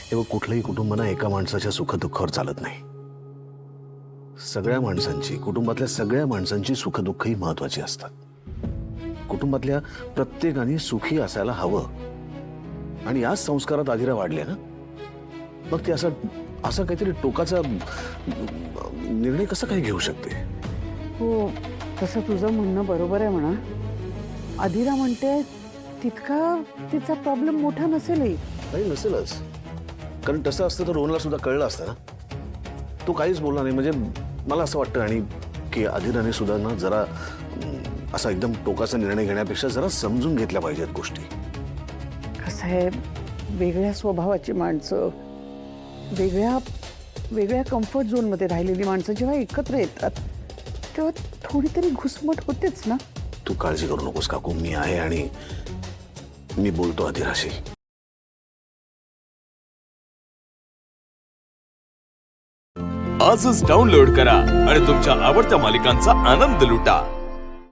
हे बघ, कुठलंही कुटुंब ना एका माणसाच्या सुखदुःखावर चालत नाही. सगळ्या माणसांची, कुटुंबातल्या सगळ्या माणसांची सुखदुःखही महत्वाची असतात. कुटुंबातल्या प्रत्येकाने सुखी असायला हवं आणि याच संस्कारात आधीरा वाढले ना, मग ती असं काहीतरी टोकाचा निर्णय कसा काय घेऊ शकते? हो, तसं तुझं म्हणणं बरोबर आहे म्हणा. आदिरा म्हणते तितका तिचा प्रॉब्लेम मोठा नसेलही. नाही, नसेलच. कारण तसं असतं तर रोहनला सुद्धा कळलं असतं ना. तो काहीच बोलला नाही. म्हणजे मला असं वाटतं आणि की आदिराने सुद्धा ना जरा असा एकदम टोकाचा निर्णय घेण्यापेक्षा जरा समजून घेतल्या पाहिजेत गोष्टी. कसं आहे, वेगळ्या स्वभावाची माणसं, वेगळ्या कम्फर्ट झोनमध्ये राहिलेली माणसं जेव्हा एकत्र येतात तेव्हा थोडी तरी घुसमट होतेच ना. तू काळजी करू नकोस काकू, मी आहे आणि मी बोलतो आदिराशी. आजच डाउनलोड करा आणि तुमच्या आवडत्या मालिकांचा आनंद लुटा.